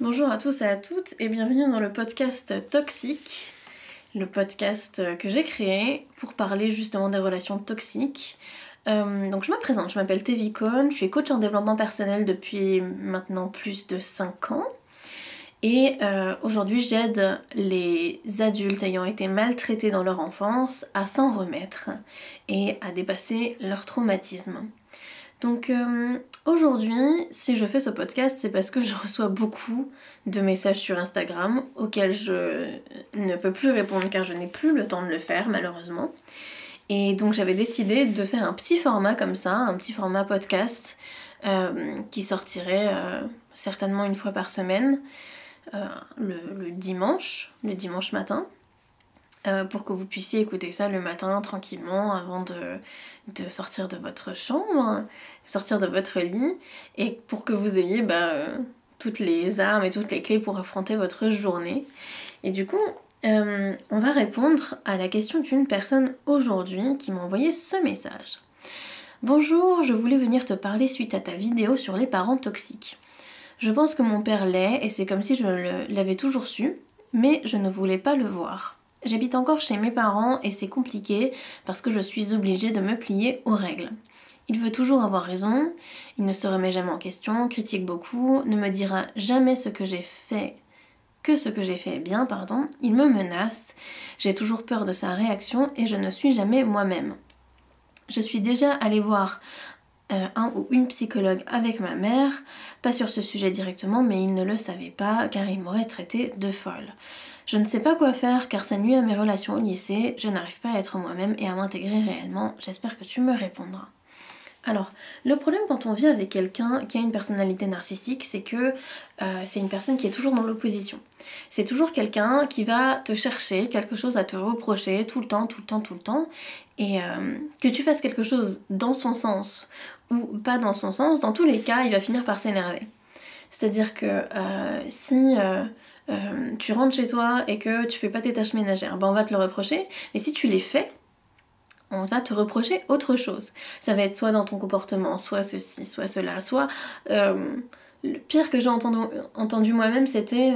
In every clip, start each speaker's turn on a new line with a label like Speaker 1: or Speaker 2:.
Speaker 1: Bonjour à tous et à toutes et bienvenue dans le podcast Toxique, le podcast que j'ai créé pour parler justement des relations toxiques. Donc je me présente, je m'appelle Tevi Cohn, je suis coach en développement personnel depuis maintenant plus de 5 ans. Et aujourd'hui j'aide les adultes ayant été maltraités dans leur enfance à s'en remettre et à dépasser leur traumatisme. Donc aujourd'hui, si je fais ce podcast, c'est parce que je reçois beaucoup de messages sur Instagram auxquels je ne peux plus répondre car je n'ai plus le temps de le faire malheureusement. Et donc j'avais décidé de faire un petit format comme ça, un petit format podcast qui sortirait certainement une fois par semaine, le dimanche matin. Pour que vous puissiez écouter ça le matin tranquillement avant de sortir de votre chambre, sortir de votre lit, et pour que vous ayez toutes les armes et toutes les clés pour affronter votre journée. Et du coup, on va répondre à la question d'une personne aujourd'hui qui m'a envoyé ce message. Bonjour, je voulais venir te parler suite à ta vidéo sur les parents toxiques. Je pense que mon père l'est et c'est comme si je l'avais toujours su, mais je ne voulais pas le voir. J'habite encore chez mes parents et c'est compliqué parce que je suis obligée de me plier aux règles. Il veut toujours avoir raison, il ne se remet jamais en question, critique beaucoup, ne me dira jamais ce que j'ai fait est bien, il me menace, j'ai toujours peur de sa réaction et je ne suis jamais moi-même. Je suis déjà allée voir un ou une psychologue avec ma mère, pas sur ce sujet directement, mais il ne le savait pas car il m'aurait traitée de folle. Je ne sais pas quoi faire car ça nuit à mes relations au lycée, je n'arrive pas à être moi-même et à m'intégrer réellement, j'espère que tu me répondras. Alors, le problème quand on vit avec quelqu'un qui a une personnalité narcissique, c'est que c'est une personne qui est toujours dans l'opposition. C'est toujours quelqu'un qui va te chercher quelque chose à te reprocher tout le temps, et que tu fasses quelque chose dans son sens ou pas dans son sens, dans tous les cas, il va finir par s'énerver. C'est-à-dire que si tu rentres chez toi et que tu fais pas tes tâches ménagères, on va te le reprocher, mais si tu les fais, on va te reprocher autre chose. Ça va être soit dans ton comportement, soit ceci, soit cela, soit... le pire que j'ai entendu moi-même, c'était...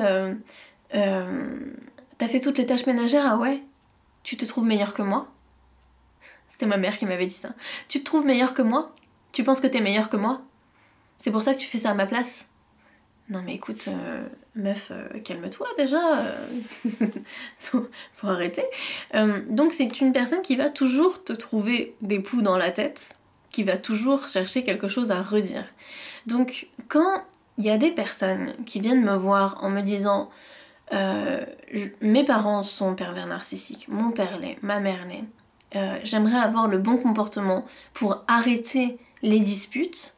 Speaker 1: t'as fait toutes les tâches ménagères, ah ouais? Tu te trouves meilleure que moi? C'était ma mère qui m'avait dit ça. Tu te trouves meilleure que moi? Tu penses que t'es meilleure que moi? C'est pour ça que tu fais ça à ma place? Non mais écoute, meuf, calme-toi déjà, faut arrêter. Donc c'est une personne qui va toujours te trouver des poux dans la tête, qui va toujours chercher quelque chose à redire. Donc quand il y a des personnes qui viennent me voir en me disant mes parents sont pervers narcissiques, mon père l'est, ma mère l'est, j'aimerais avoir le bon comportement pour arrêter les disputes,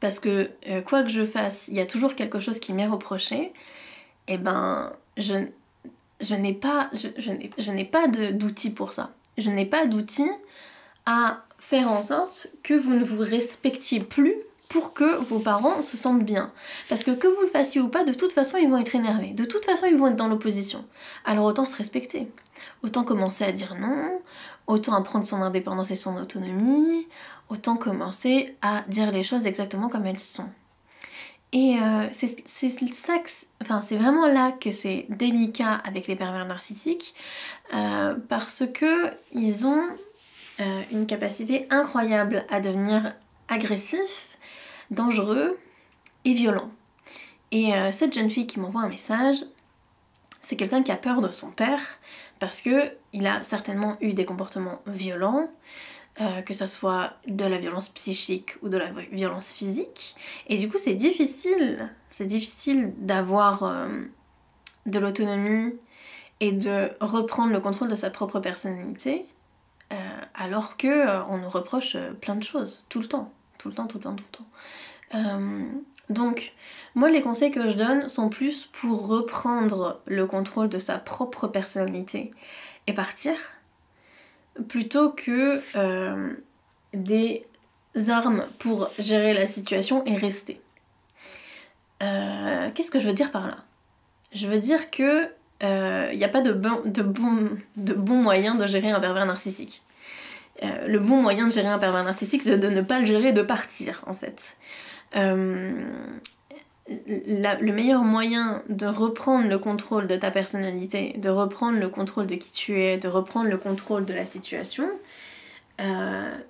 Speaker 1: parce que quoi que je fasse, il y a toujours quelque chose qui m'est reproché, et je n'ai pas d'outils pour ça. Je n'ai pas d'outils à faire en sorte que vous ne vous respectiez plus pour que vos parents se sentent bien. Parce que vous le fassiez ou pas, de toute façon ils vont être énervés, de toute façon ils vont être dans l'opposition. Alors autant se respecter, autant commencer à dire non, autant apprendre son indépendance et son autonomie, autant commencer à dire les choses exactement comme elles sont. Et c'est vraiment là que c'est délicat avec les pervers narcissiques, parce que ils ont une capacité incroyable à devenir agressifs, dangereux et violents. Et cette jeune fille qui m'envoie un message, c'est quelqu'un qui a peur de son père parce qu'il a certainement eu des comportements violents, que ça soit de la violence psychique ou de la violence physique. Et du coup c'est difficile d'avoir de l'autonomie et de reprendre le contrôle de sa propre personnalité, alors que on nous reproche plein de choses, tout le temps. Donc, moi les conseils que je donne sont plus pour reprendre le contrôle de sa propre personnalité et partir, plutôt que des armes pour gérer la situation et rester. Qu'est-ce que je veux dire par là? Je veux dire que il n'y a pas de bon moyen de gérer un pervers narcissique. Le bon moyen de gérer un pervers narcissique, c'est de ne pas le gérer, de partir en fait. le meilleur moyen de reprendre le contrôle de ta personnalité, de reprendre le contrôle de qui tu es, de reprendre le contrôle de la situation,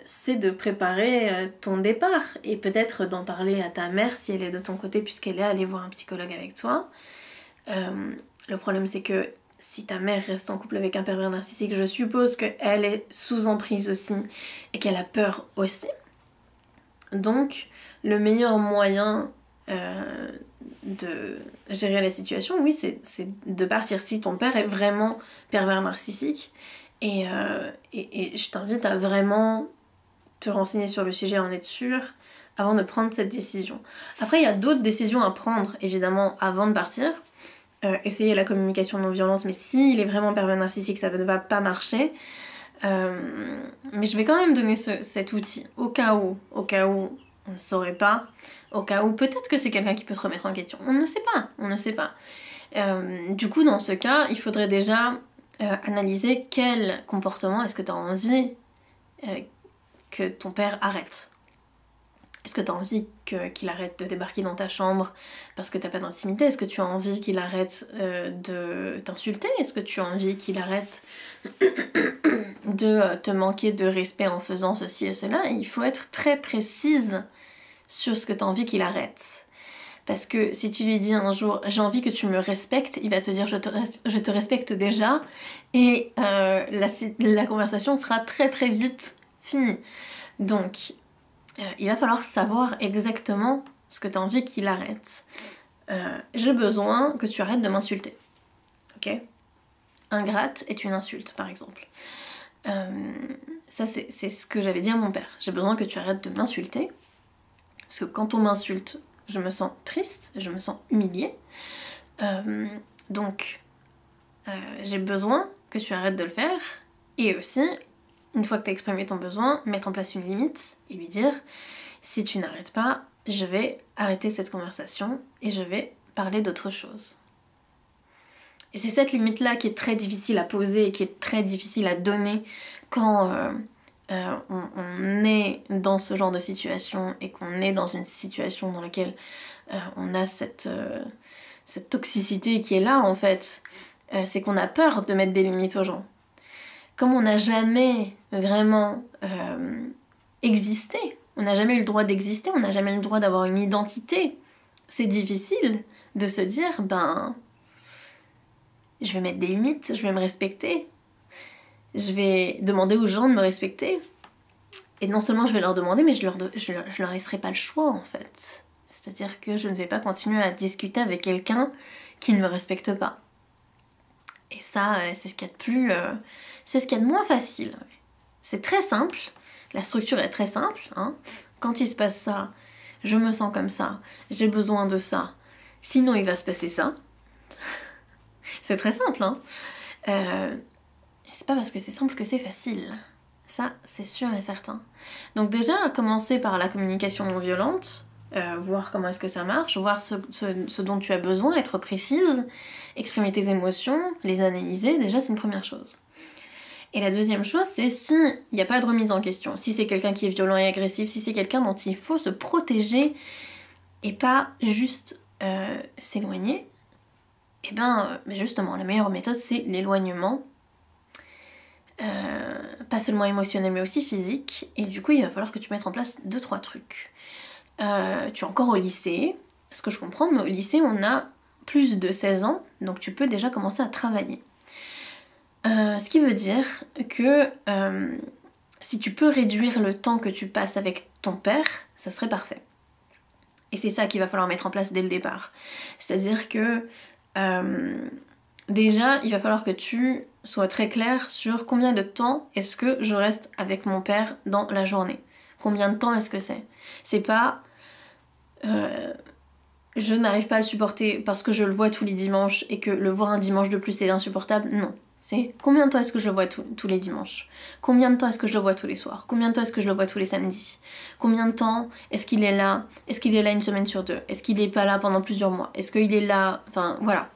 Speaker 1: c'est de préparer ton départ et peut-être d'en parler à ta mère si elle est de ton côté puisqu'elle est allée voir un psychologue avec toi. Le problème c'est que si ta mère reste en couple avec un pervers narcissique, je suppose qu'elle est sous emprise aussi et qu'elle a peur aussi. Donc le meilleur moyen de gérer la situation, oui, c'est de partir si ton père est vraiment pervers narcissique. Et je t'invite à vraiment te renseigner sur le sujet, en être sûr, avant de prendre cette décision. Après, il y a d'autres décisions à prendre, évidemment, avant de partir. Essayer la communication non-violence, mais s'il est vraiment pervers narcissique, ça ne va pas marcher. Mais je vais quand même donner cet outil, au cas où on ne saurait pas, au cas où peut-être que c'est quelqu'un qui peut te remettre en question. On ne sait pas. Du coup, dans ce cas, il faudrait déjà analyser quel comportement est-ce que tu as envie que ton père arrête. Est-ce que tu as envie qu'il arrête de débarquer dans ta chambre parce que t'as pas d'intimité? Est-ce que tu as envie qu'il arrête de t'insulter? Est-ce que tu as envie qu'il arrête de te manquer de respect en faisant ceci et cela? Et il faut être très précise sur ce que tu as envie qu'il arrête. Parce que si tu lui dis un jour « j'ai envie que tu me respectes », il va te dire « je te respecte déjà » et la conversation sera très très vite finie. Donc, il va falloir savoir exactement ce que tu as envie qu'il arrête. J'ai besoin que tu arrêtes de m'insulter. Ok ? Ingrate est une insulte, par exemple. Ça, c'est ce que j'avais dit à mon père. J'ai besoin que tu arrêtes de m'insulter. Parce que quand on m'insulte, je me sens triste, je me sens humiliée. Donc, j'ai besoin que tu arrêtes de le faire. Et aussi, une fois que tu as exprimé ton besoin, mettre en place une limite et lui dire « si tu n'arrêtes pas, je vais arrêter cette conversation et je vais parler d'autre chose ». Et c'est cette limite-là qui est très difficile à poser et qui est très difficile à donner quand on est dans ce genre de situation et qu'on est dans une situation dans laquelle on a cette toxicité qui est là en fait. C'est qu'on a peur de mettre des limites aux gens. Comme on n'a jamais vraiment existé, on n'a jamais eu le droit d'exister, on n'a jamais eu le droit d'avoir une identité, c'est difficile de se dire, je vais mettre des limites, je vais me respecter, je vais demander aux gens de me respecter. Et non seulement je vais leur demander, mais je leur laisserai pas le choix en fait. C'est-à-dire que je ne vais pas continuer à discuter avec quelqu'un qui ne me respecte pas. Et ça, c'est ce qu'il y a de plus... c'est ce qu'il y a de moins facile. C'est très simple, la structure est très simple. Hein. Quand il se passe ça, je me sens comme ça, j'ai besoin de ça, sinon il va se passer ça. C'est très simple. Hein. C'est pas parce que c'est simple que c'est facile. Ça, c'est sûr et certain. Donc déjà, commencer par la communication non violente, voir comment est-ce que ça marche, voir ce dont tu as besoin, être précise, exprimer tes émotions, les analyser, déjà c'est une première chose. Et la deuxième chose, c'est s'il n'y a pas de remise en question, si c'est quelqu'un qui est violent et agressif, si c'est quelqu'un dont il faut se protéger et pas juste s'éloigner, et justement, la meilleure méthode c'est l'éloignement. Pas seulement émotionnel mais aussi physique, et du coup il va falloir que tu mettes en place 2-3 trucs. Tu es encore au lycée, ce que je comprends, mais au lycée on a plus de 16 ans, donc tu peux déjà commencer à travailler. Ce qui veut dire que si tu peux réduire le temps que tu passes avec ton père, ça serait parfait. Et c'est ça qu'il va falloir mettre en place dès le départ. C'est-à-dire que déjà, il va falloir que tu sois très clair sur combien de temps est-ce que je reste avec mon père dans la journée. Combien de temps est-ce que c'est? C'est pas je n'arrive pas à le supporter parce que je le vois tous les dimanches et que le voir un dimanche de plus c'est insupportable. Non. C'est combien de temps est-ce que je le vois tous les dimanches? Combien de temps est-ce que je le vois tous les soirs? Combien de temps est-ce que je le vois tous les samedis? Combien de temps est-ce qu'il est là? Est-ce qu'il est là une semaine sur 2? Est-ce qu'il est pas là pendant plusieurs mois? Est-ce qu'il est là? Enfin, voilà.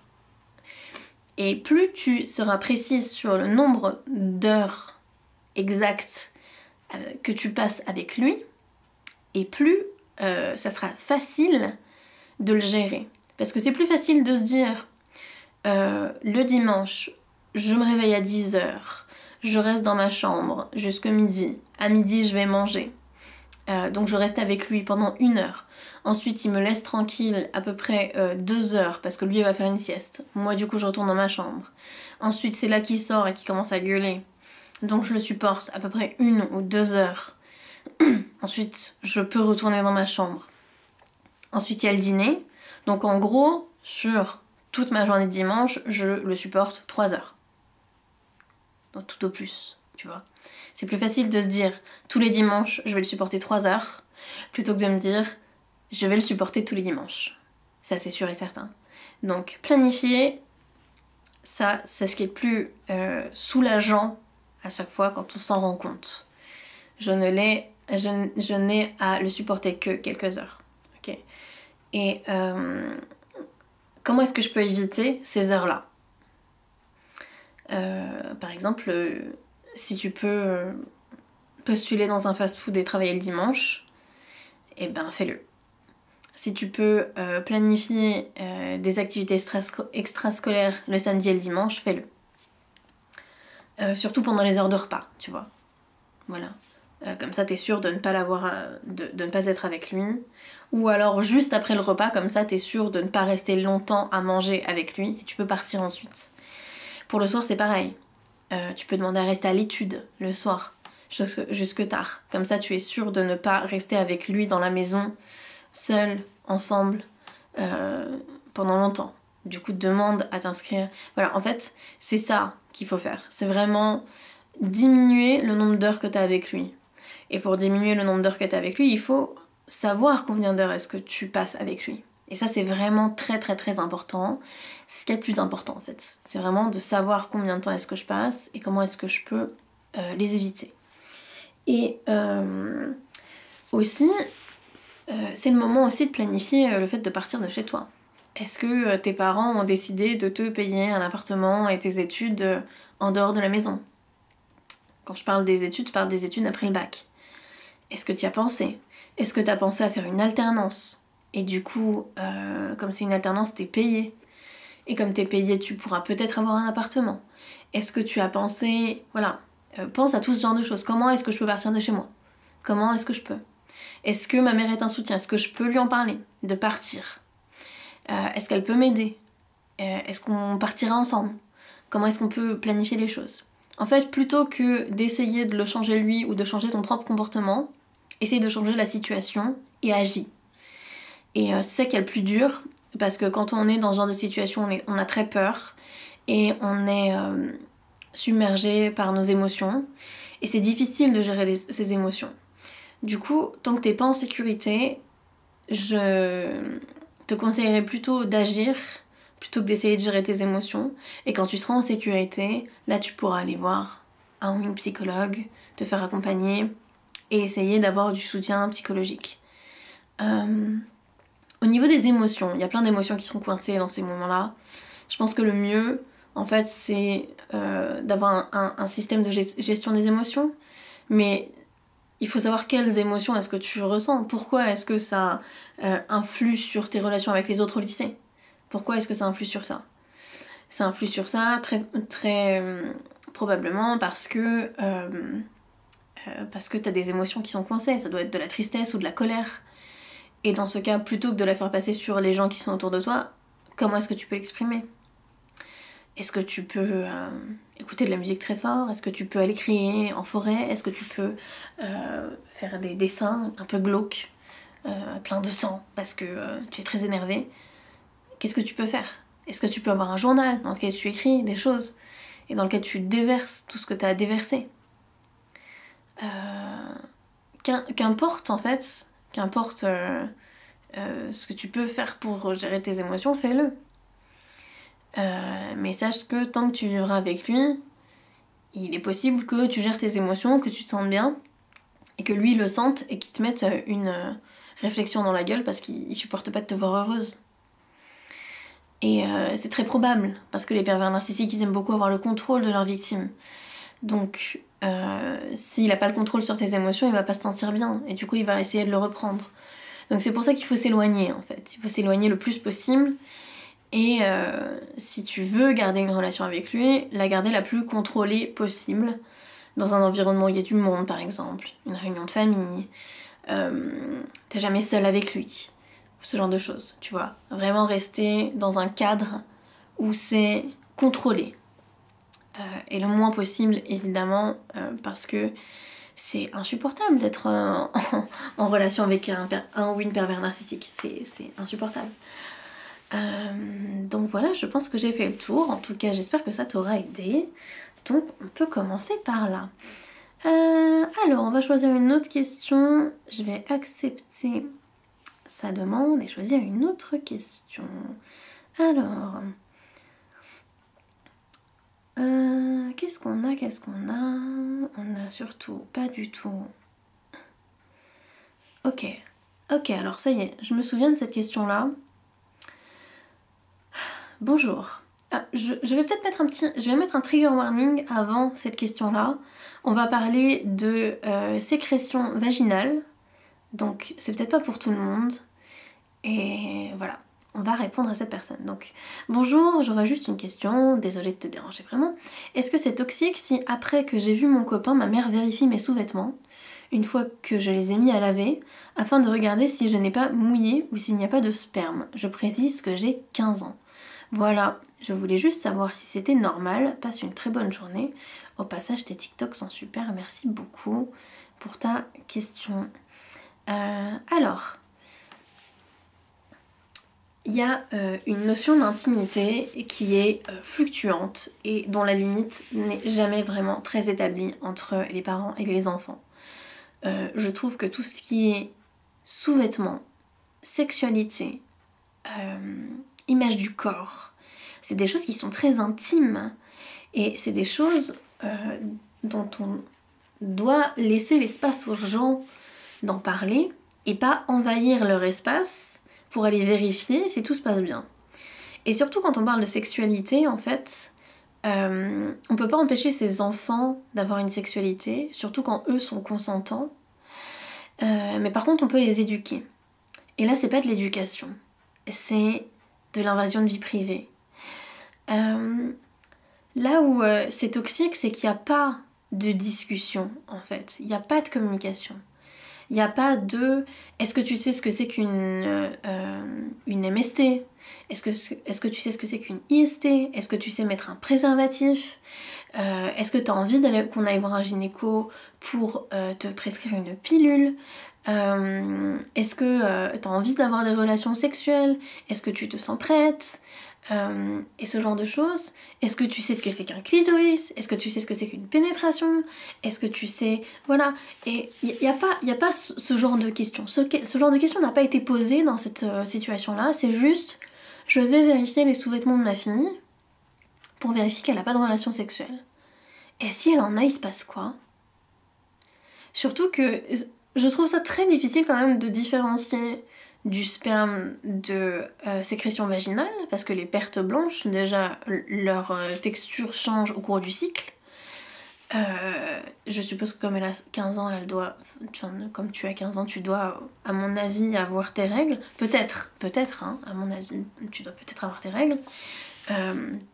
Speaker 1: Et plus tu seras précise sur le nombre d'heures exactes que tu passes avec lui, et plus ça sera facile de le gérer. Parce que c'est plus facile de se dire le dimanche, je me réveille à 10h, je reste dans ma chambre jusque midi. À midi, je vais manger. Donc je reste avec lui pendant 1 heure. Ensuite, il me laisse tranquille à peu près 2 heures parce que lui, il va faire une sieste. Moi, du coup, je retourne dans ma chambre. Ensuite, c'est là qu'il sort et qu'il commence à gueuler. Donc je le supporte à peu près 1 ou 2 heures. Ensuite, je peux retourner dans ma chambre. Ensuite, il y a le dîner. Donc en gros, sur toute ma journée de dimanche, je le supporte 3 heures. Donc tout au plus, tu vois. C'est plus facile de se dire tous les dimanches, je vais le supporter 3 heures, plutôt que de me dire je vais le supporter tous les dimanches. Ça, c'est sûr et certain. Donc planifier, ça, c'est ce qui est le plus soulageant à chaque fois quand on s'en rend compte. Je n'ai à le supporter que quelques heures. Okay. Et comment est-ce que je peux éviter ces heures-là ? Par exemple, si tu peux postuler dans un fast-food et travailler le dimanche, eh ben fais-le. Si tu peux planifier des activités extrascolaires le samedi et le dimanche, fais-le. Surtout pendant les heures de repas, tu vois. Voilà. Comme ça, t'es sûr de ne pas de ne pas être avec lui. Ou alors juste après le repas, comme ça, t'es sûr de ne pas rester longtemps à manger avec lui et tu peux partir ensuite. Pour le soir, c'est pareil. Tu peux demander à rester à l'étude le soir, jusque tard. Comme ça, tu es sûr de ne pas rester avec lui dans la maison, seul, ensemble, pendant longtemps. Du coup, demande à t'inscrire. Voilà, en fait, c'est ça qu'il faut faire. C'est vraiment diminuer le nombre d'heures que tu as avec lui. Et pour diminuer le nombre d'heures que tu as avec lui, il faut savoir combien d'heures est-ce que tu passes avec lui. Et ça, c'est vraiment très très très important. C'est ce qui est le plus important en fait. C'est vraiment de savoir combien de temps est-ce que je passe et comment est-ce que je peux les éviter. Et aussi, c'est le moment aussi de planifier le fait de partir de chez toi. Est-ce que tes parents ont décidé de te payer un appartement et tes études en dehors de la maison ? Quand je parle des études, je parle des études après le bac. Est-ce que tu y as pensé ? Est-ce que tu as pensé à faire une alternance ? Et du coup, comme c'est une alternance, t'es payé. Et comme t'es payé, tu pourras peut-être avoir un appartement. Est-ce que tu as pensé... Voilà, pense à tout ce genre de choses. Comment est-ce que je peux partir de chez moi ? Comment est-ce que je peux ? Est-ce que ma mère est un soutien ? Est-ce que je peux lui en parler ? De partir ? Est-ce qu'elle peut m'aider ? Est-ce qu'on partira ensemble ? Comment est-ce qu'on peut planifier les choses ? En fait, plutôt que d'essayer de le changer lui ou de changer ton propre comportement, essaye de changer la situation et agis. Et c'est ça qui est le plus dur, parce que quand on est dans ce genre de situation, on a très peur et on est submergé par nos émotions. Et c'est difficile de gérer ces émotions. Du coup, tant que t'es pas en sécurité, je te conseillerais plutôt d'agir plutôt que d'essayer de gérer tes émotions. Et quand tu seras en sécurité, là tu pourras aller voir un ou une psychologue, te faire accompagner et essayer d'avoir du soutien psychologique. Au niveau des émotions, il y a plein d'émotions qui sont coincées dans ces moments-là. Je pense que le mieux, en fait, c'est d'avoir un système de gestion des émotions. Mais il faut savoir quelles émotions est-ce que tu ressens. Pourquoi est-ce que ça influe sur tes relations avec les autres au lycée ? Pourquoi est-ce que ça influe sur ça ? Ça influe sur ça très, très probablement parce que t'as des émotions qui sont coincées. Ça doit être de la tristesse ou de la colère. Et dans ce cas, plutôt que de la faire passer sur les gens qui sont autour de toi, comment est-ce que tu peux l'exprimer ? Est-ce que tu peux écouter de la musique très fort ? Est-ce que tu peux aller crier en forêt ? Est-ce que tu peux faire des dessins un peu glauques, plein de sang, parce que tu es très énervé ? Qu'est-ce que tu peux faire ? Est-ce que tu peux avoir un journal dans lequel tu écris des choses et dans lequel tu déverses tout ce que tu as à déverser ? Qu'importe en fait, qu'importe ce que tu peux faire pour gérer tes émotions, fais-le. Mais sache que tant que tu vivras avec lui, il est possible que tu gères tes émotions, que tu te sentes bien, et que lui le sente et qu'il te mette une réflexion dans la gueule parce qu'il supporte pas de te voir heureuse. Et c'est très probable, parce que les pervers narcissiques, ils aiment beaucoup avoir le contrôle de leur victime. Donc, s'il n'a pas le contrôle sur tes émotions, il va pas se sentir bien, et du coup, il va essayer de le reprendre. Donc c'est pour ça qu'il faut s'éloigner en fait. Il faut s'éloigner le plus possible. Et si tu veux garder une relation avec lui, la garder la plus contrôlée possible. Dans un environnement où il y a du monde par exemple, une réunion de famille, t'es jamais seule avec lui. Ce genre de choses, tu vois. Vraiment rester dans un cadre où c'est contrôlé. Et le moins possible évidemment parce que c'est insupportable d'être en relation avec un ou une pervers narcissique. C'est insupportable. Donc voilà, je pense que j'ai fait le tour. En tout cas, j'espère que ça t'aura aidé. Donc on peut commencer par là. Alors, on va choisir une autre question. Je vais accepter sa demande et choisir une autre question. Alors... qu'est-ce qu'on a? On a surtout pas du tout. Ok, alors ça y est, je me souviens de cette question-là. Bonjour. Je vais peut-être mettre un trigger warning avant cette question-là. On va parler de sécrétion vaginale. Donc c'est peut-être pas pour tout le monde. Et voilà. On va répondre à cette personne. Donc, bonjour, j'aurais juste une question, désolée de te déranger vraiment. Est-ce que c'est toxique si après que j'ai vu mon copain, ma mère vérifie mes sous-vêtements, une fois que je les ai mis à laver, afin de regarder si je n'ai pas mouillé ou s'il n'y a pas de sperme? Je précise que j'ai 15 ans. Voilà, je voulais juste savoir si c'était normal. Passe une très bonne journée. Au passage, tes TikTok sont super, merci beaucoup pour ta question. Alors... il y a une notion d'intimité qui est fluctuante et dont la limite n'est jamais vraiment très établie entre les parents et les enfants. Je trouve que tout ce qui est sous-vêtements, sexualité, image du corps, c'est des choses qui sont très intimes et c'est des choses dont on doit laisser l'espace aux gens d'en parler et pas envahir leur espace pour aller vérifier si tout se passe bien. Et surtout quand on parle de sexualité, en fait, on peut pas empêcher ses enfants d'avoir une sexualité, surtout quand eux sont consentants. Mais par contre, on peut les éduquer. Et là, c'est pas de l'éducation, c'est de l'invasion de vie privée. Là où c'est toxique, c'est qu'il n'y a pas de discussion, en fait. Il n'y a pas de communication. Il n'y a pas de... Est-ce que tu sais ce que c'est qu'une MST? Est-ce que tu sais ce que c'est qu'une IST? Est-ce que tu sais mettre un préservatif? Est-ce que tu as envie qu'on aille voir un gynéco pour te prescrire une pilule? Est-ce que tu as envie d'avoir des relations sexuelles? Est-ce que tu te sens prête? Et ce genre de choses. Est-ce que tu sais ce que c'est qu'un clitoris? Est-ce que tu sais ce que c'est qu'une pénétration? Est-ce que tu sais... Voilà. Et il n'y a pas ce genre de questions. Ce genre de questions n'a pas été posé dans cette situation-là. C'est juste, je vais vérifier les sous-vêtements de ma fille pour vérifier qu'elle n'a pas de relation sexuelle. Et si elle en a, il se passe quoi? Surtout que je trouve ça très difficile quand même de différencier du sperme de sécrétion vaginale, parce que les pertes blanches, déjà, leur texture change au cours du cycle. Je suppose que comme elle a 15 ans, elle doit... Comme tu as 15 ans, tu dois, à mon avis, avoir tes règles. Peut-être, hein, à mon avis, tu dois peut-être avoir tes règles.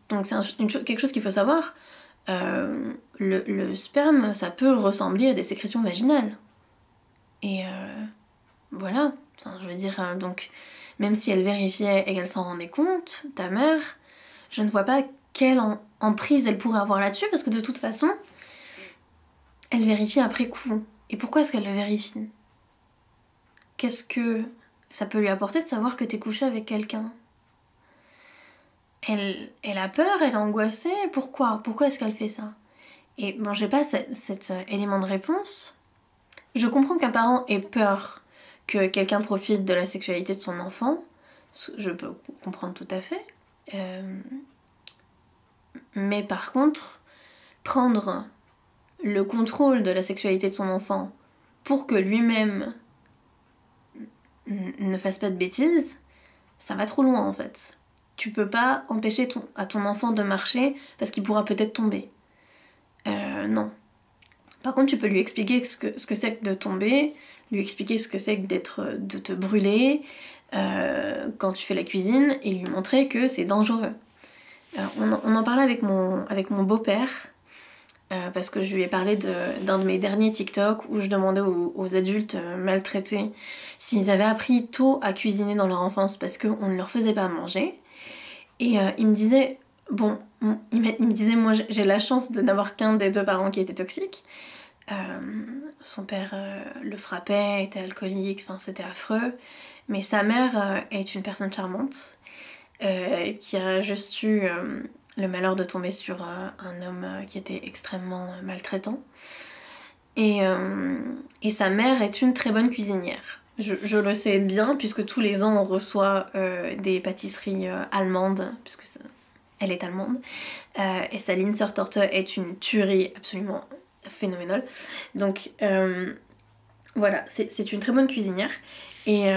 Speaker 1: Donc c'est quelque chose qu'il faut savoir. Le sperme, ça peut ressembler à des sécrétions vaginales. Et voilà. Enfin, je veux dire, donc, même si elle vérifiait et qu'elle s'en rendait compte, ta mère, je ne vois pas quelle emprise elle pourrait avoir là-dessus, parce que de toute façon, elle vérifie après coup. Et pourquoi est-ce qu'elle le vérifie? Qu'est-ce que ça peut lui apporter de savoir que t'es couché avec quelqu'un? Elle a peur, elle est angoissée, pourquoi? Pourquoi est-ce qu'elle fait ça? Et bon, j'ai pas cet élément de réponse. Je comprends qu'un parent ait peur que quelqu'un profite de la sexualité de son enfant, je peux comprendre tout à fait. Mais par contre, prendre le contrôle de la sexualité de son enfant pour que lui-même ne fasse pas de bêtises, ça va trop loin en fait. Tu peux pas empêcher à ton enfant de marcher parce qu'il pourra peut-être tomber. Non. Par contre, tu peux lui expliquer ce que c'est que de tomber, lui expliquer ce que c'est que de te brûler quand tu fais la cuisine et lui montrer que c'est dangereux. On en parlait avec mon beau-père parce que je lui ai parlé d'un de mes derniers TikTok où je demandais aux adultes maltraités s'ils avaient appris tôt à cuisiner dans leur enfance parce qu'on ne leur faisait pas manger. Et il me disait, il me disait, moi j'ai la chance de n'avoir qu'un des deux parents qui était toxique. Son père le frappait, était alcoolique, enfin c'était affreux. Mais sa mère est une personne charmante qui a juste eu le malheur de tomber sur un homme qui était extrêmement maltraitant. Et sa mère est une très bonne cuisinière. Je le sais bien puisque tous les ans on reçoit des pâtisseries allemandes, puisque elle est allemande. Et sa Linzer-Torte est une tuerie absolument phénoménale. Donc voilà, c'est une très bonne cuisinière. Et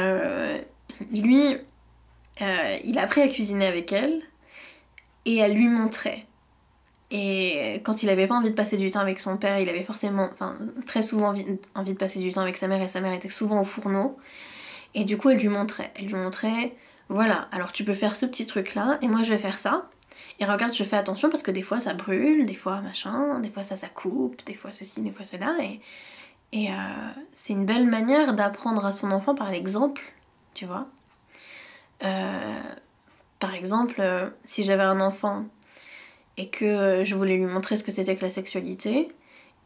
Speaker 1: lui, il a appris à cuisiner avec elle et elle lui montrait. Et quand il avait pas envie de passer du temps avec son père, il avait forcément, très souvent envie de passer du temps avec sa mère, et sa mère était souvent au fourneau. Et du coup, elle lui montrait, voilà, alors tu peux faire ce petit truc-là, et moi je vais faire ça. Et regarde, je fais attention parce que des fois ça brûle, des fois machin, des fois ça coupe, des fois ceci, des fois cela. Et c'est une belle manière d'apprendre à son enfant par l'exemple, tu vois. Par exemple, si j'avais un enfant et que je voulais lui montrer ce que c'était que la sexualité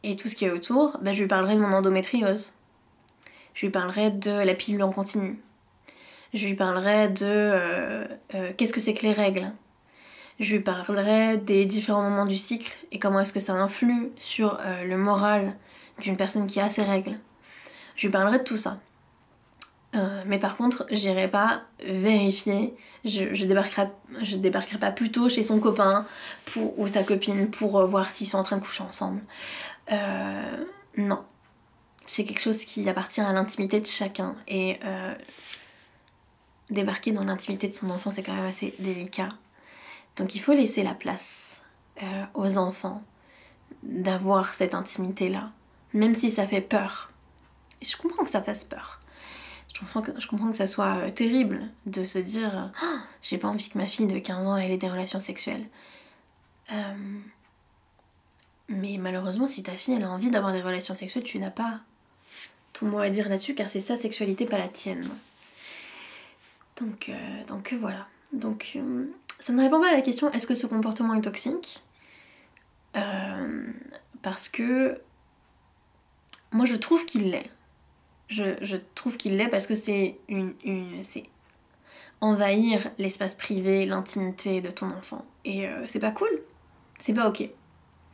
Speaker 1: et tout ce qui est autour, je lui parlerais de mon endométriose. Je lui parlerais de la pilule en continu. Je lui parlerais de qu'est-ce que c'est que les règles. Je lui parlerais des différents moments du cycle et comment est-ce que ça influe sur le moral d'une personne qui a ses règles. Je lui parlerais de tout ça. Mais par contre, j'irai pas vérifier, je débarquerai pas plus tôt chez son copain ou sa copine pour voir s'ils sont en train de coucher ensemble. Non. C'est quelque chose qui appartient à l'intimité de chacun. Et débarquer dans l'intimité de son enfant, c'est quand même assez délicat. Donc il faut laisser la place aux enfants d'avoir cette intimité-là. Même si ça fait peur. Et je comprends que ça fasse peur. Je comprends que ça soit terrible de se dire oh, j'ai pas envie que ma fille de 15 ans ait des relations sexuelles. Mais malheureusement, si ta fille elle a envie d'avoir des relations sexuelles, tu n'as pas ton mot à dire là-dessus car c'est sa sexualité, pas la tienne. Donc voilà. Donc ça ne répond pas à la question est-ce que ce comportement est toxique parce que moi je trouve qu'il l'est. Je trouve qu'il l'est parce que c'est c'est envahir l'espace privé, l'intimité de ton enfant. Et c'est pas cool. C'est pas ok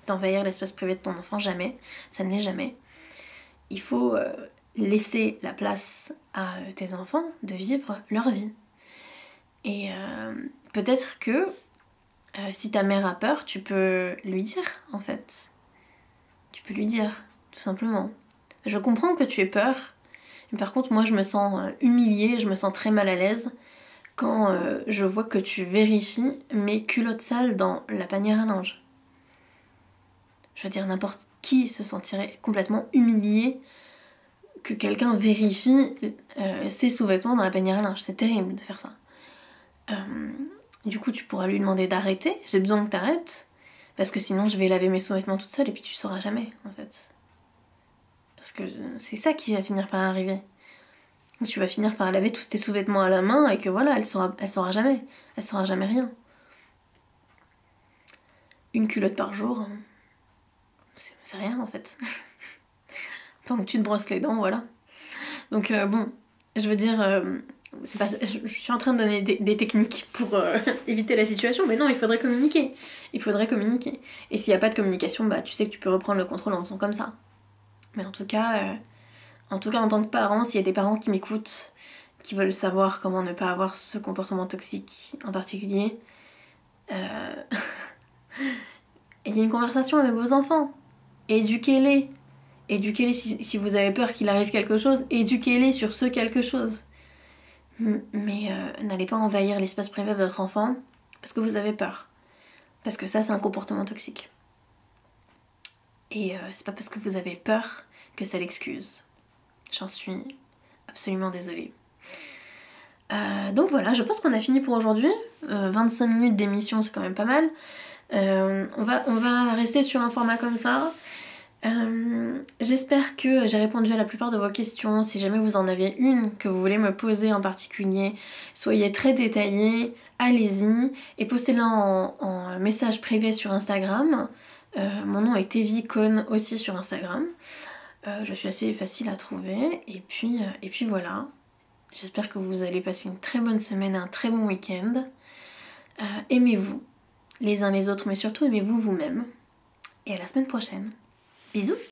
Speaker 1: d'envahir l'espace privé de ton enfant, jamais. Ça ne l'est jamais. Il faut laisser la place à tes enfants de vivre leur vie. Et peut-être que si ta mère a peur, tu peux lui dire, en fait. Tu peux lui dire, tout simplement. Je comprends que tu aies peur. Mais par contre, moi, je me sens humiliée, je me sens très mal à l'aise quand je vois que tu vérifies mes culottes sales dans la panière à linge. Je veux dire, n'importe qui se sentirait complètement humilié que quelqu'un vérifie ses sous-vêtements dans la panière à linge. C'est terrible de faire ça. Du coup, tu pourras lui demander d'arrêter. J'ai besoin que t'arrêtes. Parce que sinon, je vais laver mes sous-vêtements toute seule et puis tu sauras jamais, en fait. Parce que c'est ça qui va finir par arriver. Tu vas finir par laver tous tes sous-vêtements à la main et que voilà, elle saura jamais. Elle saura jamais rien. Une culotte par jour, c'est rien en fait. Tant que tu te brosses les dents, voilà. Donc bon, je veux dire, c'est pas, je suis en train de donner des techniques pour éviter la situation, mais non, il faudrait communiquer. Il faudrait communiquer. Et s'il n'y a pas de communication, tu sais que tu peux reprendre le contrôle en faisant comme ça. Mais en tout cas, en tant que parent, s'il y a des parents qui m'écoutent, qui veulent savoir comment ne pas avoir ce comportement toxique en particulier, ayez une conversation avec vos enfants. Éduquez-les. Éduquez-les si vous avez peur qu'il arrive quelque chose, éduquez-les sur ce quelque chose. Mais n'allez pas envahir l'espace privé de votre enfant parce que vous avez peur. Parce que ça, c'est un comportement toxique. Et c'est pas parce que vous avez peur que ça l'excuse. J'en suis absolument désolée. Donc voilà, je pense qu'on a fini pour aujourd'hui. 25 minutes d'émission, c'est quand même pas mal. On va rester sur un format comme ça. J'espère que j'ai répondu à la plupart de vos questions. Si jamais vous en avez une que vous voulez me poser en particulier, soyez très détaillés, allez-y et postez-la en message privé sur Instagram. Mon nom est Evicon aussi sur Instagram. Je suis assez facile à trouver et puis voilà. J'espère que vous allez passer une très bonne semaine, un très bon week-end. Aimez-vous les uns les autres, mais surtout aimez-vous vous-même. Et à la semaine prochaine. Bisous!